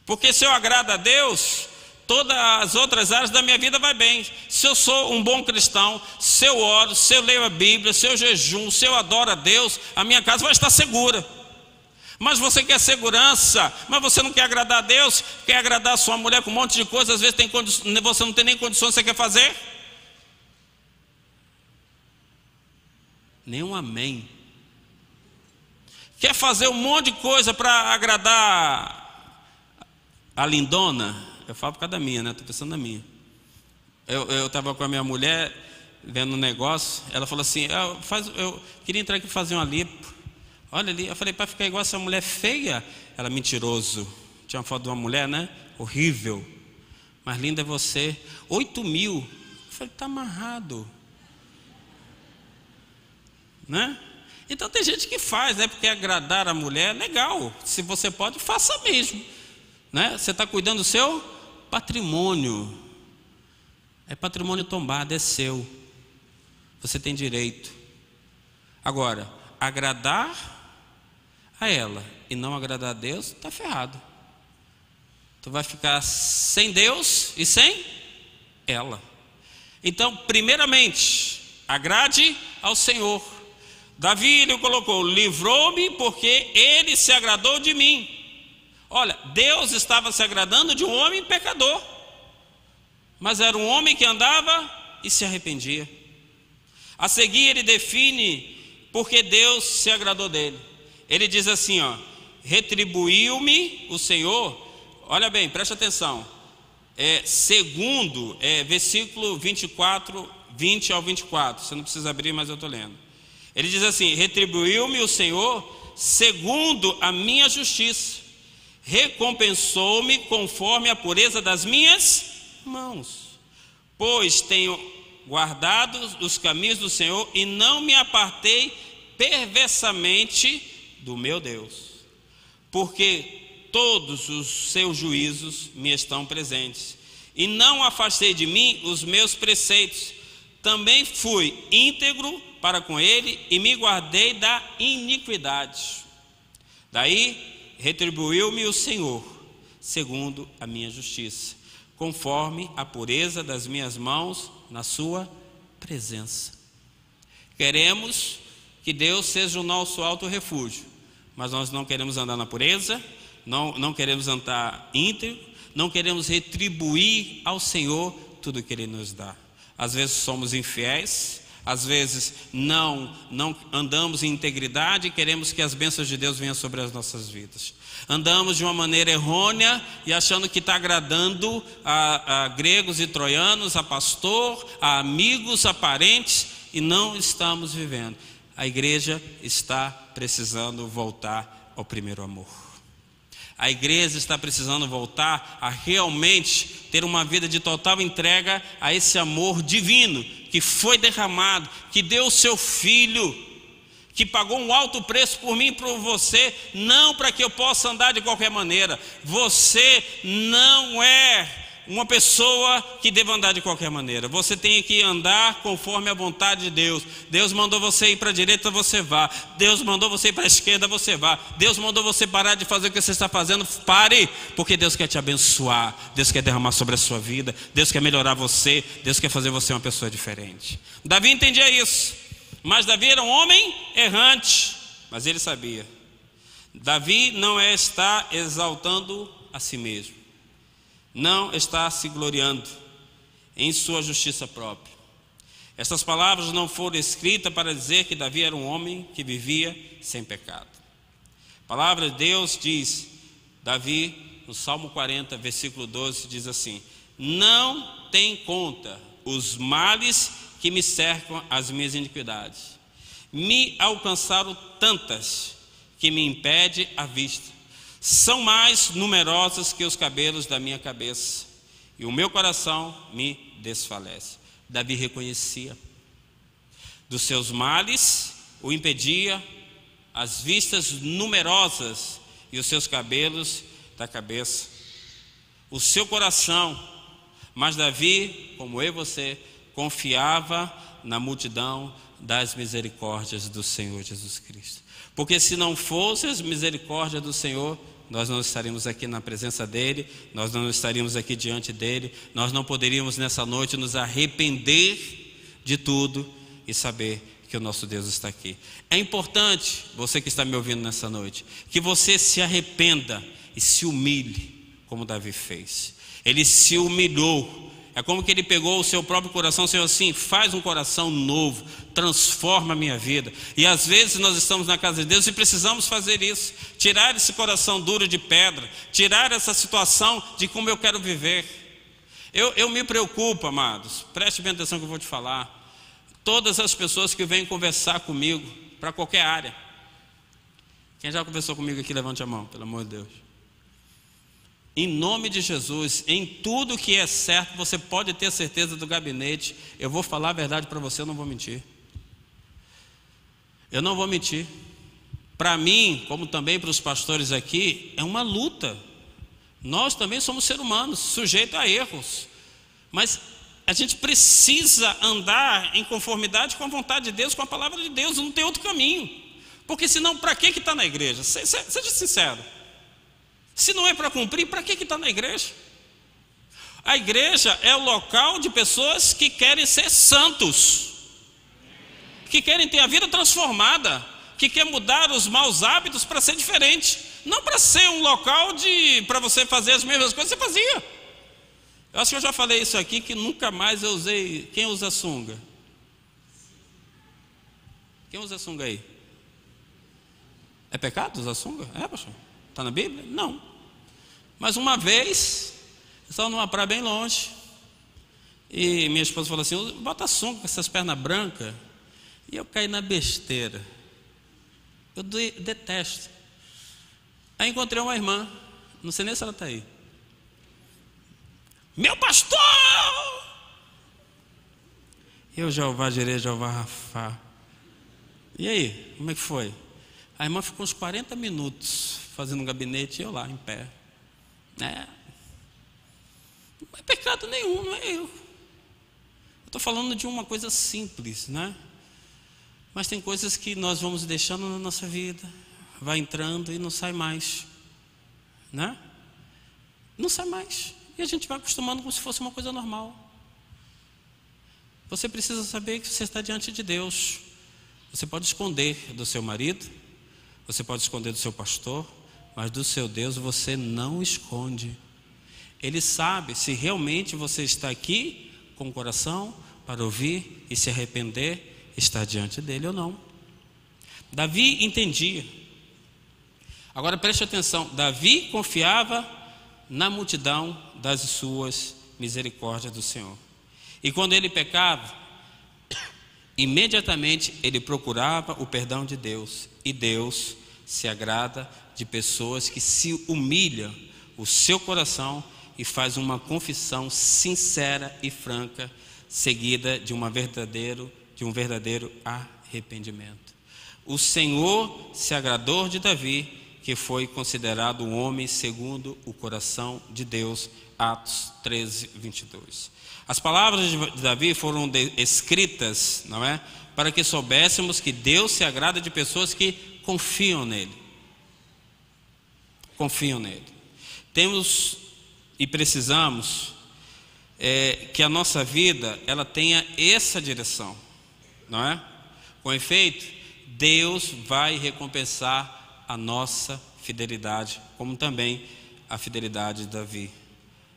Speaker 1: Porque se eu agrado a Deus, todas as outras áreas da minha vida vai bem. Se eu sou um bom cristão, se eu oro, se eu leio a Bíblia, se eu jejum, se eu adoro a Deus, a minha casa vai estar segura. Mas você quer segurança, mas você não quer agradar a Deus, quer agradar a sua mulher com um monte de coisas, às vezes você não tem nem condições, você quer fazer? Nem um amém. Quer fazer um monte de coisa para agradar a lindona? Eu falo por causa da minha, né? Estou pensando na minha. Eu estava com a minha mulher vendo um negócio, ela falou assim, eu queria entrar aqui e fazer uma lipo. Olha ali, eu falei, para ficar igual essa mulher feia. Ela, mentiroso. Tinha uma foto de uma mulher, né? Horrível. Mas linda é você. 8 mil. Eu falei, está amarrado. Né? Então tem gente que faz, né? Porque agradar a mulher é legal. Se você pode, faça mesmo. Né? Você está cuidando do seu patrimônio. É patrimônio tombado, é seu. Você tem direito. Agora, agradar a ela e não agradar a Deus, está ferrado. Tu vai ficar sem Deus e sem ela. Então, primeiramente, agrade ao Senhor. Davi, ele colocou, livrou-me porque Ele se agradou de mim. Olha, Deus estava se agradando de um homem pecador, mas era um homem que andava e se arrependia. A seguir ele define porque Deus se agradou dele. Ele diz assim, ó, retribuiu-me o Senhor. Olha bem, preste atenção. Segundo, versículo 24, 20 ao 24. Você não precisa abrir, mas eu estou lendo. Ele diz assim, retribuiu-me o Senhor segundo a minha justiça. Recompensou-me conforme a pureza das minhas mãos. Pois tenho guardado os caminhos do Senhor e não me apartei perversamente do meu Deus, porque todos os seus juízos me estão presentes, e não afastei de mim os meus preceitos. Também fui íntegro para com ele e me guardei da iniquidade. Daí retribuiu-me o Senhor segundo a minha justiça, conforme a pureza das minhas mãos na sua presença. Queremos que Deus seja o nosso alto refúgio, mas nós não queremos andar na pureza, não queremos andar íntegro, não queremos retribuir ao Senhor tudo que Ele nos dá. Às vezes somos infiéis, às vezes não andamos em integridade e queremos que as bênçãos de Deus venham sobre as nossas vidas. Andamos de uma maneira errônea e achando que está agradando a gregos e troianos, a pastor, a amigos, a parentes, e não estamos vivendo. A igreja está precisando voltar ao primeiro amor. A igreja está precisando voltar a realmente ter uma vida de total entrega a esse amor divino que foi derramado, que deu o seu filho, que pagou um alto preço por mim e por você, não para que eu possa andar de qualquer maneira. Você não é uma pessoa que deve andar de qualquer maneira. Você tem que andar conforme a vontade de Deus. Deus mandou você ir para a direita, você vá. Deus mandou você ir para a esquerda, você vá. Deus mandou você parar de fazer o que você está fazendo, pare, porque Deus quer te abençoar. Deus quer derramar sobre a sua vida. Deus quer melhorar você. Deus quer fazer você uma pessoa diferente. Davi entendia isso, mas Davi era um homem errante, mas ele sabia. Davi não está exaltando a si mesmo, não está se gloriando em sua justiça própria. Essas palavras não foram escritas para dizer que Davi era um homem que vivia sem pecado. A palavra de Deus diz, Davi, no Salmo 40, versículo 12, diz assim: não tem conta os males que me cercam, as minhas iniquidades. Me alcançaram tantas que me impede a vista. São mais numerosas que os cabelos da minha cabeça, e o meu coração me desfalece. Davi reconhecia dos seus males, o impedia as vistas numerosas e os seus cabelos da cabeça, o seu coração. Mas Davi, como eu e você, confiava na multidão das misericórdias do Senhor Jesus Cristo. Porque se não fosse as misericórdias do Senhor, nós não estaríamos aqui na presença dEle, nós não estaríamos aqui diante dEle, nós não poderíamos nessa noite nos arrepender de tudo e saber que o nosso Deus está aqui. É importante, você que está me ouvindo nessa noite, que você se arrependa e se humilhe, como Davi fez. Ele se humilhou. É como que ele pegou o seu próprio coração, Senhor, assim, faz um coração novo, transforma a minha vida. E às vezes nós estamos na casa de Deus e precisamos fazer isso, tirar esse coração duro de pedra, tirar essa situação de como eu quero viver. Eu me preocupo, amados, preste bem atenção que eu vou te falar. Todas as pessoas que vêm conversar comigo, para qualquer área. Quem já conversou comigo aqui, levante a mão, pelo amor de Deus. Em nome de Jesus, em tudo que é certo, você pode ter certeza do gabinete. Eu vou falar a verdade para você, eu não vou mentir. Eu não vou mentir. Para mim, como também para os pastores aqui, é uma luta. Nós também somos seres humanos, sujeitos a erros. Mas a gente precisa andar em conformidade com a vontade de Deus, com a palavra de Deus, não tem outro caminho. Porque senão, para que está na igreja? Seja sincero. Se não é para cumprir, para que está na igreja? A igreja é o local de pessoas que querem ser santos, que querem ter a vida transformada, que quer mudar os maus hábitos para ser diferente, não para ser um local para você fazer as mesmas coisas que você fazia. Eu acho que eu já falei isso aqui, que nunca mais eu usei. Quem usa sunga? Quem usa sunga aí? É pecado usar sunga? É, pastor? Está na Bíblia? Não. Mas uma vez, eu estava numa praia bem longe, e minha esposa falou assim: bota sunga com essas pernas brancas. E eu caí na besteira. Eu detesto. Aí encontrei uma irmã, não sei nem se ela está aí. Meu pastor! Eu, Jeová Jireh, Jeová Rafá. E aí, como é que foi? A irmã ficou uns 40 minutos fazendo um gabinete e eu lá em pé. Não é pecado nenhum, não é eu. Eu estou falando de uma coisa simples, né? Mas tem coisas que nós vamos deixando na nossa vida, vai entrando e não sai mais, né? Não sai mais. E a gente vai acostumando como se fosse uma coisa normal. Você precisa saber que você está diante de Deus. Você pode esconder do seu marido, você pode esconder do seu pastor, mas do seu Deus você não esconde. Ele sabe se realmente você está aqui com o coração para ouvir e se arrepender, estar diante dele ou não. Davi entendia. Agora preste atenção, Davi confiava na multidão das suas misericórdias do Senhor. E quando ele pecava, imediatamente ele procurava o perdão de Deus. E Deus se agrada de pessoas que se humilham o seu coração e faz uma confissão sincera e franca, seguida de um verdadeiro arrependimento. O Senhor se agradou de Davi, que foi considerado um homem segundo o coração de Deus. Atos 13, 22. As palavras de Davi foram escritas, não é? Para que soubéssemos que Deus se agrada de pessoas que confiam nele. Confiam nele. Temos e precisamos que a nossa vida ela tenha essa direção, não é? Com efeito, Deus vai recompensar a nossa fidelidade, como também a fidelidade de Davi.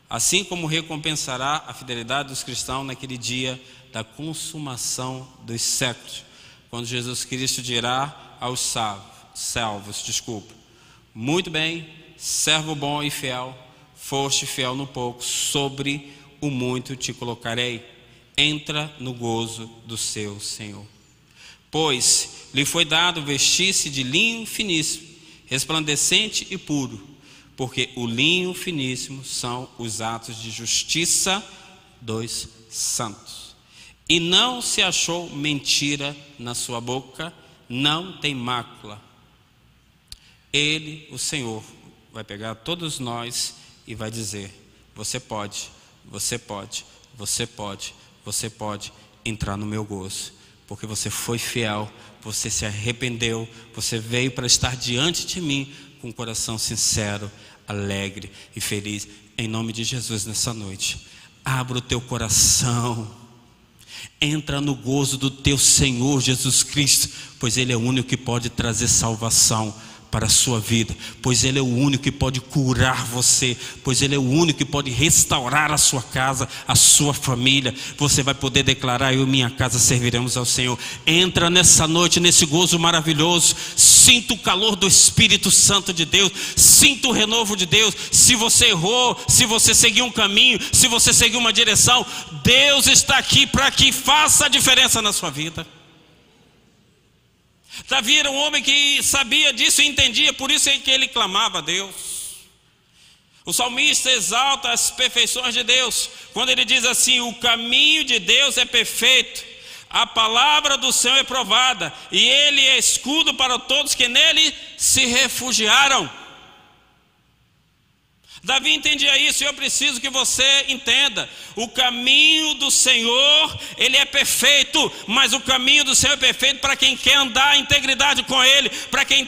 Speaker 1: Assim como recompensará a fidelidade dos cristãos naquele dia da consumação dos séculos, quando Jesus Cristo dirá aos salvos, muito bem, servo bom e fiel, foste fiel no pouco, sobre o muito te colocarei, entra no gozo do seu Senhor. Pois lhe foi dado vestir-se de linho finíssimo, resplandecente e puro, porque o linho finíssimo são os atos de justiça dos santos. E não se achou mentira na sua boca, não tem mácula. Ele, o Senhor, vai pegar todos nós e vai dizer: você pode entrar no meu gozo, porque você foi fiel, você se arrependeu, você veio para estar diante de mim com um coração sincero, alegre e feliz. Em nome de Jesus, nessa noite, abra o teu coração, entra no gozo do teu Senhor Jesus Cristo, pois Ele é o único que pode trazer salvação para a sua vida, pois Ele é o único que pode curar você, pois Ele é o único que pode restaurar a sua casa, a sua família. Você vai poder declarar: eu e minha casa serviremos ao Senhor. Entra nessa noite, nesse gozo maravilhoso. Sinta o calor do Espírito Santo de Deus, sinta o renovo de Deus. Se você errou, se você seguiu um caminho, se você seguiu uma direção, Deus está aqui para que faça a diferença na sua vida. Davi era um homem que sabia disso e entendia, por isso é que ele clamava a Deus. O salmista exalta as perfeições de Deus, quando ele diz assim: o caminho de Deus é perfeito, a palavra do Senhor é provada, e Ele é escudo para todos que nele se refugiaram. Davi entendia isso, e eu preciso que você entenda: o caminho do Senhor, ele é perfeito, mas o caminho do Senhor é perfeito para quem quer andar em integridade com Ele, para quem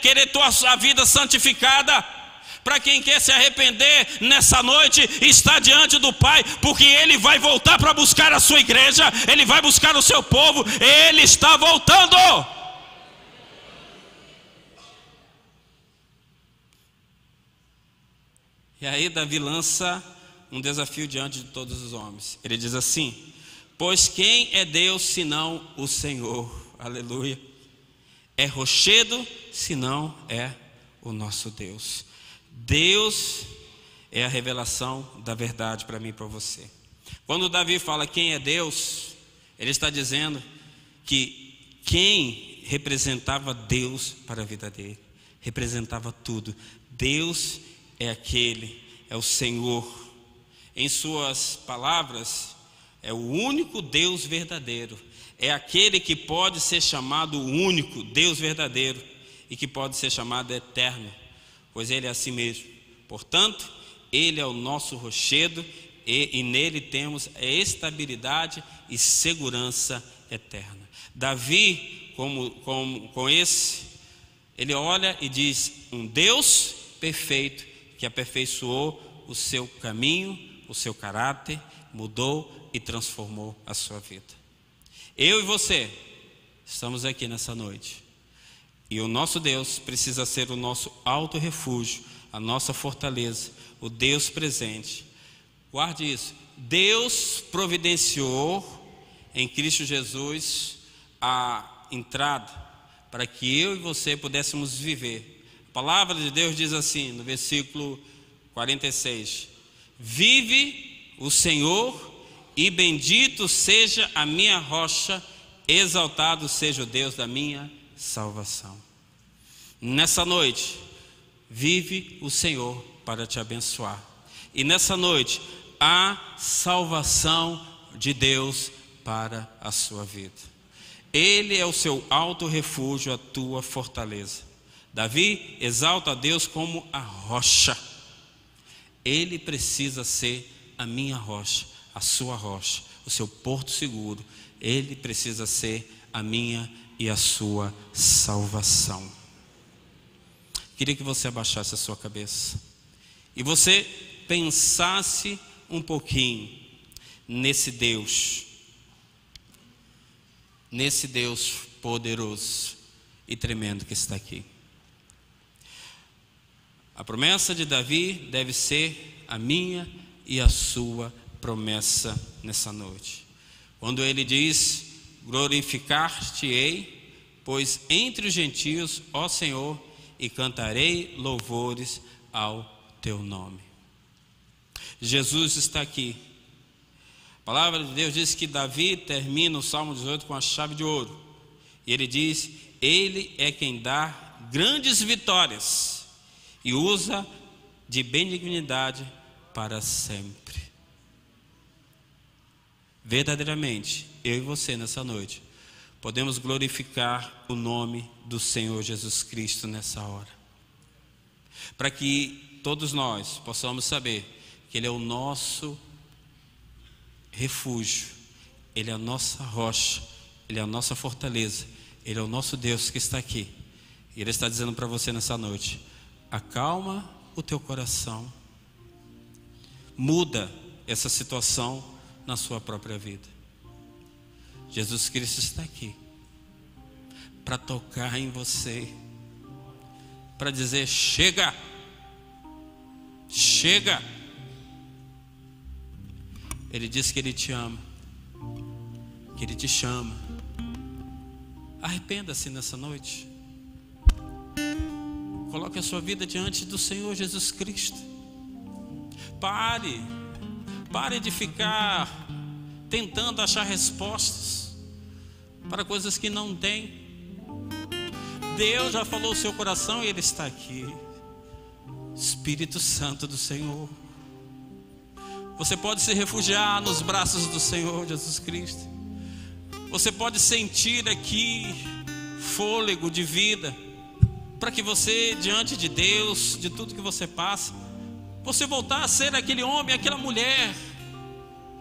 Speaker 1: querer ter a sua vida santificada, para quem quer se arrepender nessa noite e está diante do Pai, porque Ele vai voltar para buscar a sua igreja, Ele vai buscar o seu povo, Ele está voltando. E aí Davi lança um desafio diante de todos os homens. Ele diz assim: pois quem é Deus senão o Senhor? Aleluia. É rochedo senão é o nosso Deus. Deus é a revelação da verdade para mim e para você. Quando Davi fala quem é Deus, ele está dizendo que quem representava Deus para a vida dele, representava tudo. Deus é o Senhor. Em suas palavras, é o único Deus verdadeiro. É aquele que pode ser chamado o único Deus verdadeiro e que pode ser chamado eterno, pois Ele é assim mesmo. Portanto, Ele é o nosso rochedo e nele temos estabilidade e segurança eterna. Davi, ele olha e diz: um Deus perfeito, que aperfeiçoou o seu caminho, o seu caráter, mudou e transformou a sua vida. Eu e você estamos aqui nessa noite, e o nosso Deus precisa ser o nosso alto refúgio, a nossa fortaleza, o Deus presente. Guarde isso: Deus providenciou em Cristo Jesus a entrada para que eu e você pudéssemos viver. A palavra de Deus diz assim, no versículo 46: vive o Senhor, e bendito seja a minha rocha, exaltado seja o Deus da minha salvação. Nessa noite, vive o Senhor para te abençoar. E nessa noite, há salvação de Deus para a sua vida. Ele é o seu alto refúgio, a tua fortaleza. Davi exalta a Deus como a rocha. Ele precisa ser a minha rocha, a sua rocha, o seu porto seguro. Ele precisa ser a minha e a sua salvação. Queria que você abaixasse a sua cabeça e você pensasse um pouquinho nesse Deus poderoso e tremendo que está aqui. A promessa de Davi deve ser a minha e a sua promessa nessa noite. Quando ele diz: glorificar-te-ei, pois entre os gentios, ó Senhor, e cantarei louvores ao teu nome. Jesus está aqui. A palavra de Deus diz que Davi termina o Salmo 18 com a chave de ouro. E ele diz: ele é quem dá grandes vitórias e usa de benignidade para sempre. Verdadeiramente, eu e você nessa noite podemos glorificar o nome do Senhor Jesus Cristo nessa hora, para que todos nós possamos saber que Ele é o nosso refúgio, Ele é a nossa rocha, Ele é a nossa fortaleza, Ele é o nosso Deus que está aqui. E Ele está dizendo para você nessa noite: acalma o teu coração, muda essa situação na sua própria vida. Jesus Cristo está aqui para tocar em você, para dizer: chega, chega. Ele diz que Ele te ama, que Ele te chama. Arrependa-se nessa noite. Coloque a sua vida diante do Senhor Jesus Cristo. Pare de ficar tentando achar respostas para coisas que não tem. Deus já falou o seu coração e Ele está aqui. Espírito Santo do Senhor, você pode se refugiar nos braços do Senhor Jesus Cristo. Você pode sentir aqui fôlego de vida, para que você, diante de Deus, de tudo que você passa, você voltar a ser aquele homem, aquela mulher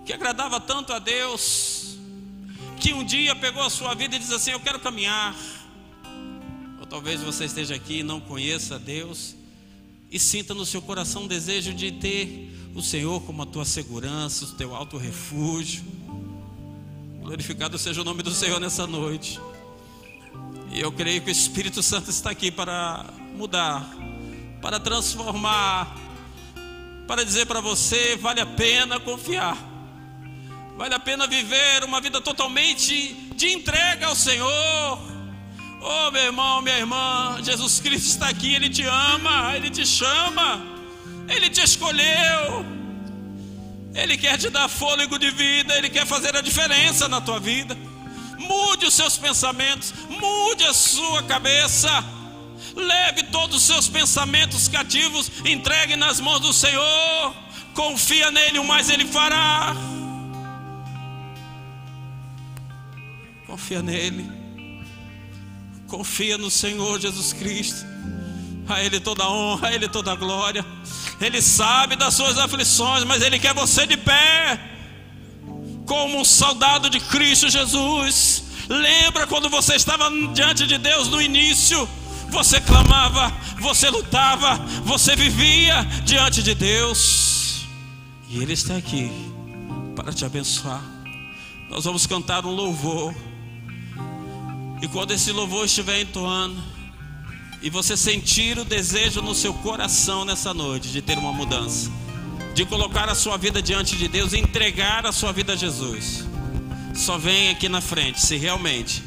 Speaker 1: que agradava tanto a Deus, que um dia pegou a sua vida e diz assim: eu quero caminhar. Ou talvez você esteja aqui e não conheça a Deus e sinta no seu coração um desejo de ter o Senhor como a tua segurança, o teu alto refúgio. Glorificado seja o nome do Senhor nessa noite. E eu creio que o Espírito Santo está aqui para mudar, para transformar, para dizer para você: vale a pena confiar, vale a pena viver uma vida totalmente de entrega ao Senhor. Oh, meu irmão, minha irmã, Jesus Cristo está aqui. Ele te ama, Ele te chama, Ele te escolheu, Ele quer te dar fôlego de vida, Ele quer fazer a diferença na tua vida. Mude os seus pensamentos, mude a sua cabeça, leve todos os seus pensamentos cativos, entregue nas mãos do Senhor, confia nele, o mais Ele fará. Confia nele, confia no Senhor Jesus Cristo. A Ele toda a honra, a Ele toda a glória. Ele sabe das suas aflições, mas Ele quer você de pé, como um soldado de Cristo Jesus. Lembra quando você estava diante de Deus no início? Você clamava, você lutava, você vivia diante de Deus. E Ele está aqui para te abençoar. Nós vamos cantar um louvor. E quando esse louvor estiver entoando e você sentir o desejo no seu coração nessa noite de ter uma mudança, de colocar a sua vida diante de Deus, entregar a sua vida a Jesus, só vem aqui na frente se realmente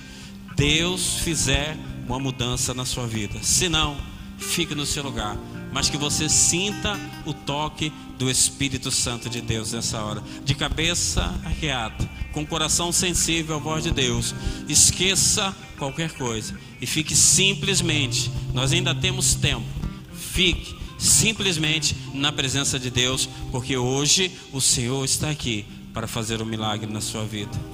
Speaker 1: Deus fizer uma mudança na sua vida. Se não, fique no seu lugar, mas que você sinta o toque do Espírito Santo de Deus nessa hora, de cabeça arqueada, com o coração sensível à voz de Deus. Esqueça qualquer coisa e fique simplesmente, nós ainda temos tempo, fique simplesmente na presença de Deus, porque hoje o Senhor está aqui para fazer um milagre na sua vida.